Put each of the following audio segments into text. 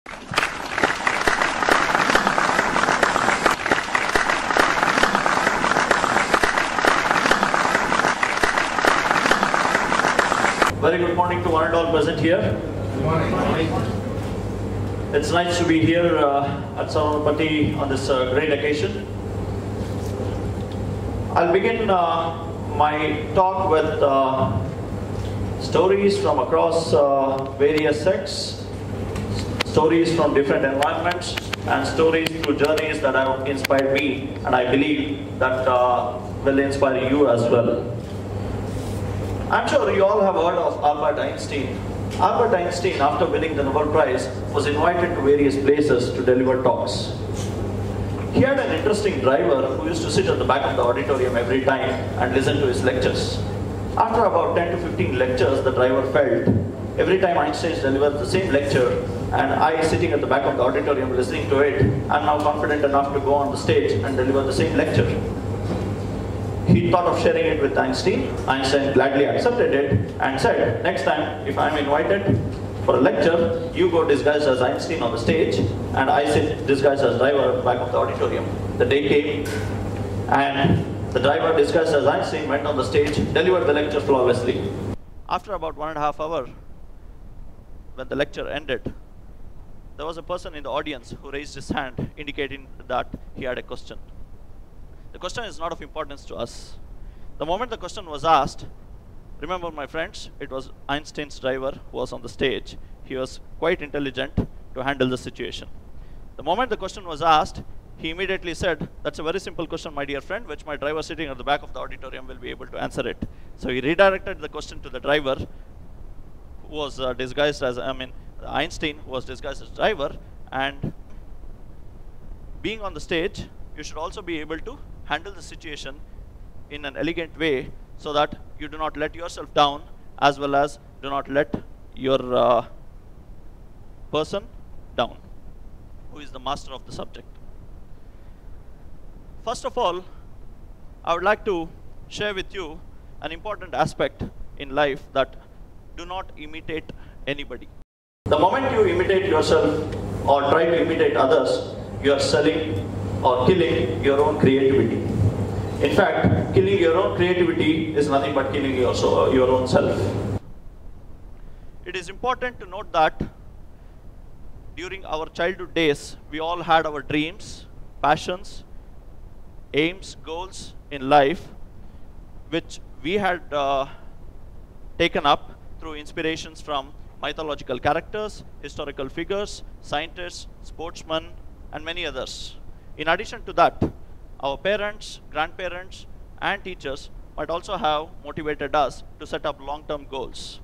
Very good morning to one and all present here. Good morning. It's nice to be here at Saravanampatti on this great occasion. I'll begin my talk with stories from across various sects, stories from different environments, and stories through journeys that have inspired me, and I believe that will inspire you as well. I'm sure you all have heard of Albert Einstein. Albert Einstein, after winning the Nobel Prize, was invited to various places to deliver talks. He had an interesting driver who used to sit at the back of the auditorium every time and listen to his lectures. After about 10 to 15 lectures, the driver felt, every time Einstein delivers the same lecture, and I sitting at the back of the auditorium listening to it, I'm now confident enough to go on the stage and deliver the same lecture. He thought of sharing it with Einstein. Einstein gladly accepted it and said, next time, if I'm invited for a lecture, you go disguised as Einstein on the stage, and I sit disguised as driver at the back of the auditorium. The day came, and the driver disguised as Einstein went on the stage, delivered the lecture flawlessly. After about 1.5 hours, when the lecture ended, there was a person in the audience who raised his hand, indicating that he had a question. The question is not of importance to us. The moment the question was asked, remember my friends, it was Einstein's driver who was on the stage. He was quite intelligent to handle the situation. The moment the question was asked, he immediately said, that's a very simple question, my dear friend, which my driver sitting at the back of the auditorium will be able to answer it. So he redirected the question to the driver, who was disguised as, Einstein, who was disguised as driver, and being on the stage, you should also be able to handle the situation in an elegant way so that you do not let yourself down, as well as do not let your person down, who is the master of the subject. First of all, I would like to share with you an important aspect in life, that do not imitate anybody. The moment you imitate yourself or try to imitate others, you are selling or killing your own creativity. In fact, killing your own creativity is nothing but killing your own self. It is important to note that during our childhood days, we all had our dreams, passions, aims, goals in life, which we had taken up through inspirations from mythological characters, historical figures, scientists, sportsmen, and many others. In addition to that, our parents, grandparents, and teachers might also have motivated us to set up long-term goals.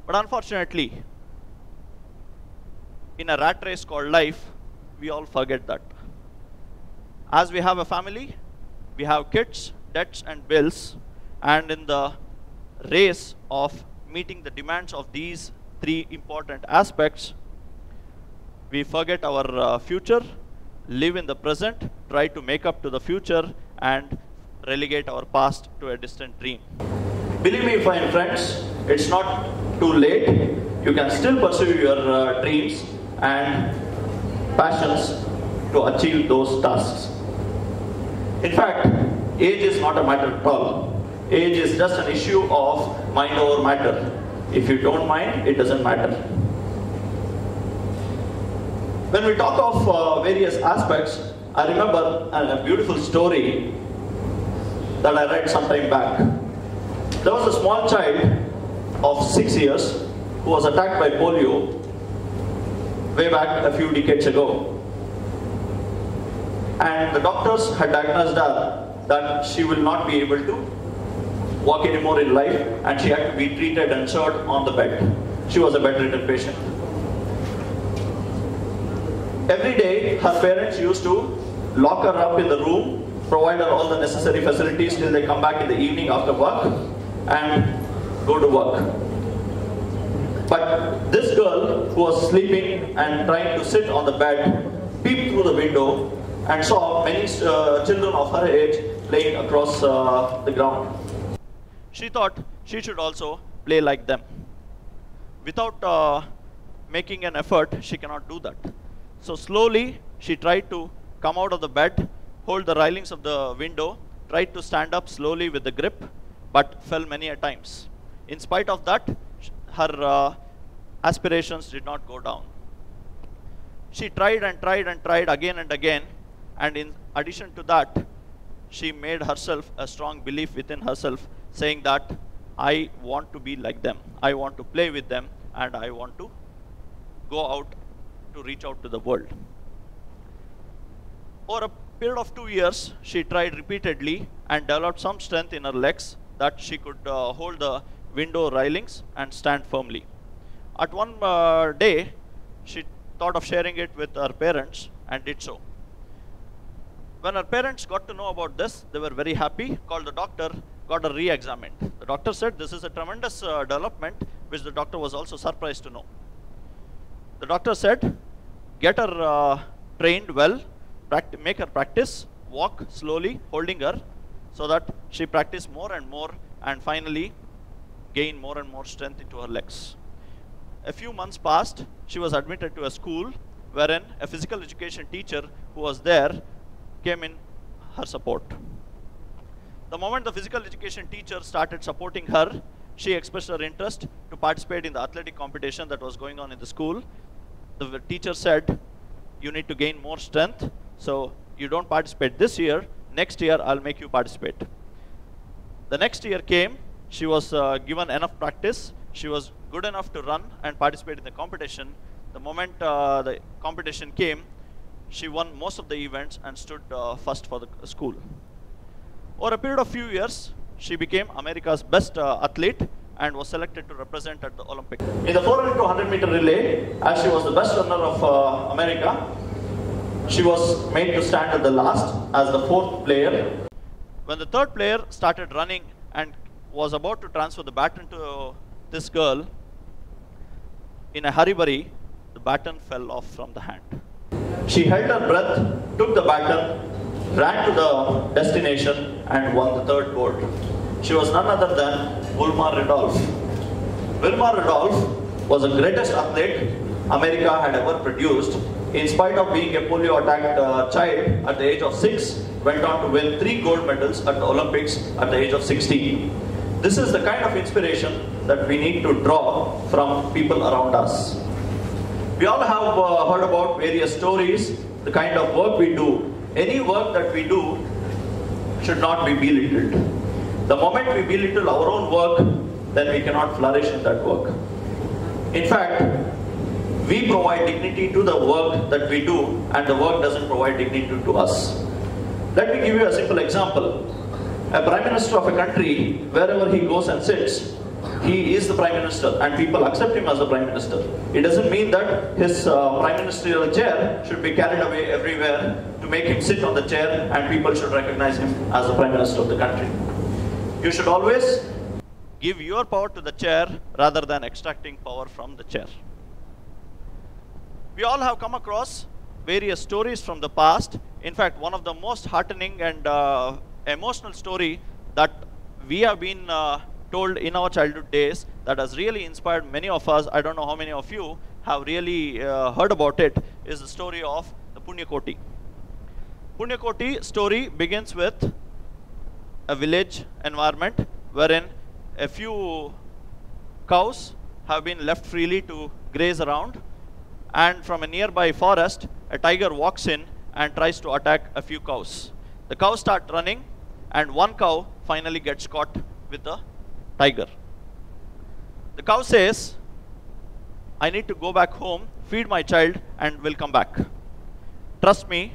But unfortunately, in a rat race called life, we all forget that. As we have a family, we have kids, debts, and bills, and in the race of meeting the demands of these three important aspects, we forget our future, live in the present, try to make up to the future, and relegate our past to a distant dream. Believe me, fine friends, it's not too late. You can still pursue your dreams and passions to achieve those tasks. In fact, age is not a matter at all. Age is just an issue of mind over matter. If you don't mind, it doesn't matter. When we talk of various aspects, I remember a beautiful story that I read some time back. There was a small child of 6 years who was attacked by polio way back a few decades ago. And the doctors had diagnosed her that she will not be able to walk anymore in life, and she had to be treated and served on the bed. She was a bedridden patient. Every day, her parents used to lock her up in the room, provide her all the necessary facilities till they come back in the evening after work and go to work. But this girl, who was sleeping and trying to sit on the bed, peeped through the window and saw many children of her age playing across the ground. She thought she should also play like them. Without making an effort, she cannot do that. So slowly, she tried to come out of the bed, hold the railings of the window, tried to stand up slowly with the grip, but fell many a times. In spite of that, her aspirations did not go down. She tried and tried and tried again and again, and in addition to that, she made herself a strong belief within herself, saying that I want to be like them, I want to play with them, and I want to go out to reach out to the world. Over a period of 2 years, she tried repeatedly and developed some strength in her legs that she could hold the window railings and stand firmly. At one day, she thought of sharing it with her parents and did so. When her parents got to know about this, they were very happy, called the doctor, got her re-examined. The doctor said this is a tremendous development, which the doctor was also surprised to know. The doctor said, get her trained well, make her practice, walk slowly, holding her, so that she practice more and more, and finally gain more and more strength into her legs. A few months passed, she was admitted to a school wherein a physical education teacher who was there came in her support. The moment the physical education teacher started supporting her, she expressed her interest to participate in the athletic competition that was going on in the school. The teacher said, you need to gain more strength, so you don't participate this year, next year I'll make you participate. The next year came, she was given enough practice, she was good enough to run and participate in the competition. The moment the competition came, she won most of the events and stood first for the school. Over a period of few years, she became America's best athlete and was selected to represent at the Olympics. In the 400 to 100 meter relay, as she was the best runner of America, she was made to stand at the last as the fourth player. When the third player started running and was about to transfer the baton to this girl, in a hurry-burry, the baton fell off from the hand. She held her breath, took the baton, ran to the destination and won the third gold. She was none other than Wilma Rudolph. Wilma Rudolph was the greatest athlete America had ever produced. In spite of being a polio-attacked child at the age of 6, went on to win 3 gold medals at the Olympics at the age of 16. This is the kind of inspiration that we need to draw from people around us. We all have heard about various stories, the kind of work we do. Any work that we do should not be belittled. The moment we belittle our own work, then we cannot flourish in that work. In fact, we provide dignity to the work that we do, and the work doesn't provide dignity to us. Let me give you a simple example. A prime minister of a country, wherever he goes and sits, he is the prime minister and people accept him as the prime minister. It doesn't mean that his prime ministerial chair should be carried away everywhere to make him sit on the chair and people should recognize him as the prime minister of the country. You should always give your power to the chair rather than extracting power from the chair. We all have come across various stories from the past. In fact, one of the most heartening and emotional story that we have been told in our childhood days that has really inspired many of us, I don't know how many of you have really heard about it, is the story of the Punyakoti. Punyakoti story begins with a village environment wherein a few cows have been left freely to graze around, and from a nearby forest, a tiger walks in and tries to attack a few cows. The cows start running and one cow finally gets caught with the tiger. The cow says, I need to go back home, feed my child and will come back. Trust me,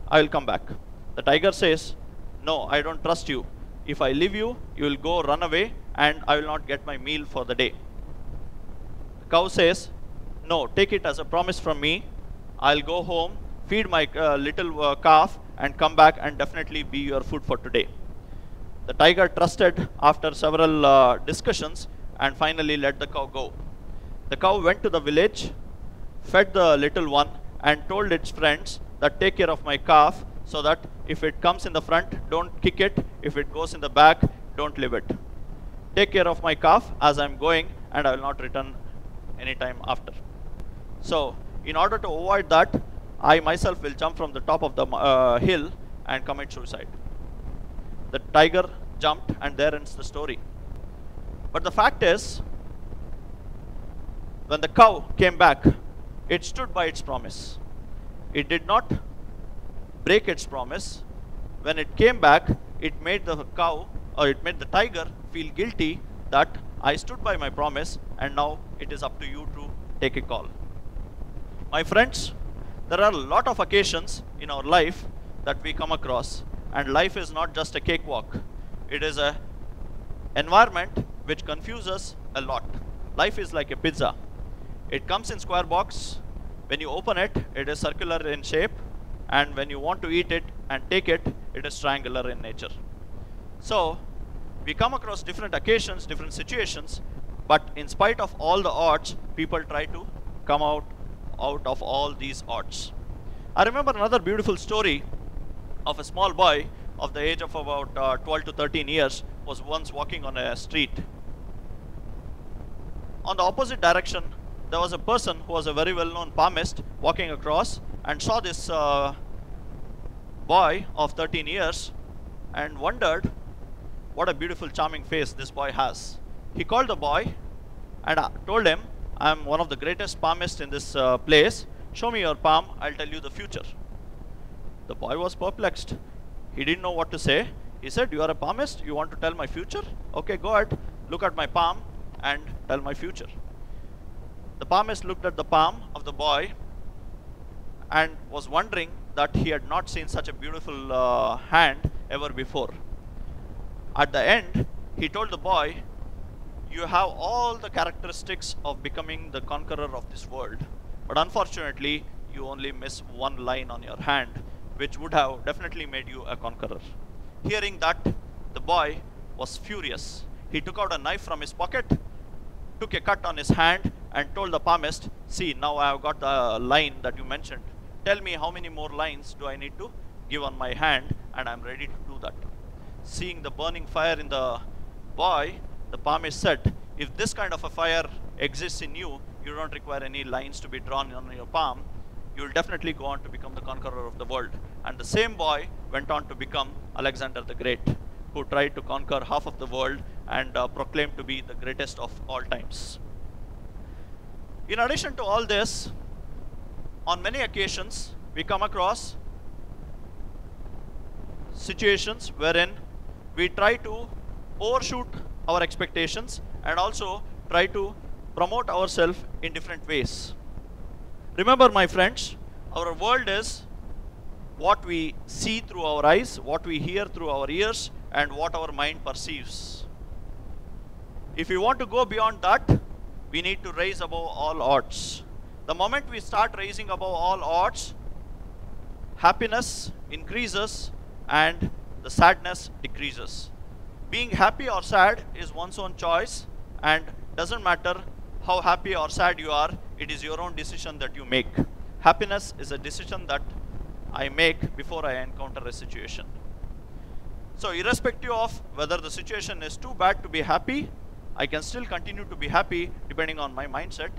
I will come back. The tiger says, no, I don't trust you. If I leave you, you will go run away and I will not get my meal for the day. The cow says, no, take it as a promise from me. I'll go home, feed my little calf and come back and definitely be your food for today. The tiger trusted after several discussions and finally let the cow go. The cow went to the village, fed the little one and told its friends that take care of my calf so that if it comes in the front, don't kick it. If it goes in the back, don't leave it. Take care of my calf as I'm going and I will not return anytime after. So in order to avoid that, I myself will jump from the top of the hill and commit suicide. The tiger jumped, and there ends the story. But the fact is, when the cow came back, it stood by its promise. It did not break its promise. When it came back, it made the cow, or it made the tiger feel guilty that I stood by my promise, and now it is up to you to take a call. My friends, there are a lot of occasions in our life that we come across, and life is not just a cakewalk. It is an environment which confuses a lot. Life is like a pizza. It comes in square box. When you open it, it is circular in shape, and when you want to eat it and take it, it is triangular in nature. So we come across different occasions, different situations, but in spite of all the odds, people try to come out of all these odds. I remember another beautiful story of a small boy of the age of about 12 to 13 years was once walking on a street. On the opposite direction, there was a person who was a very well-known palmist walking across and saw this boy of 13 years and wondered what a beautiful, charming face this boy has. He called the boy and told him, "I am one of the greatest palmists in this place. Show me your palm, I'll tell you the future." The boy was perplexed. He didn't know what to say. He said, "You are a palmist? You want to tell my future? Okay, go ahead. Look at my palm and tell my future." The palmist looked at the palm of the boy and was wondering that he had not seen such a beautiful hand ever before. At the end, he told the boy, "You have all the characteristics of becoming the conqueror of this world, but unfortunately, you only miss one line on your hand, which would have definitely made you a conqueror." Hearing that, the boy was furious. He took out a knife from his pocket, took a cut on his hand, and told the palmist, "See, now I have got the line that you mentioned. Tell me how many more lines do I need to give on my hand, and I'm ready to do that." Seeing the burning fire in the boy, the palmist said, "If this kind of a fire exists in you, you don't require any lines to be drawn on your palm. You will definitely go on to become the conqueror of the world." And the same boy went on to become Alexander the Great, who tried to conquer half of the world and proclaimed to be the greatest of all times. In addition to all this, on many occasions, we come across situations wherein we try to overshoot our expectations and also try to promote ourselves in different ways. Remember, my friends, our world is what we see through our eyes, what we hear through our ears, and what our mind perceives. If we want to go beyond that, we need to rise above all odds. The moment we start rising above all odds, happiness increases and the sadness decreases. Being happy or sad is one's own choice, and doesn't matter how happy or sad you are, it is your own decision that you make. Happiness is a decision that I make before I encounter a situation. So irrespective of whether the situation is too bad to be happy, I can still continue to be happy depending on my mindset.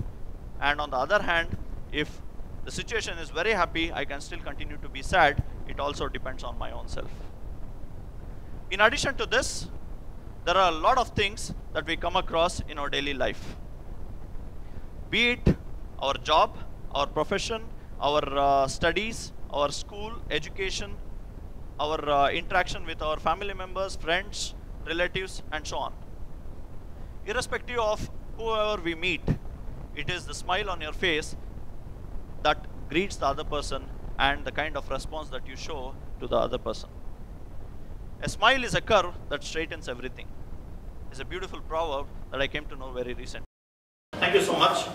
And on the other hand, if the situation is very happy, I can still continue to be sad. It also depends on my own self. In addition to this, there are a lot of things that we come across in our daily life. Be it our job, our profession, our studies, our school, education, our interaction with our family members, friends, relatives, and so on. Irrespective of whoever we meet, it is the smile on your face that greets the other person and the kind of response that you show to the other person. A smile is a curve that straightens everything. It's a beautiful proverb that I came to know very recently. Thank you so much.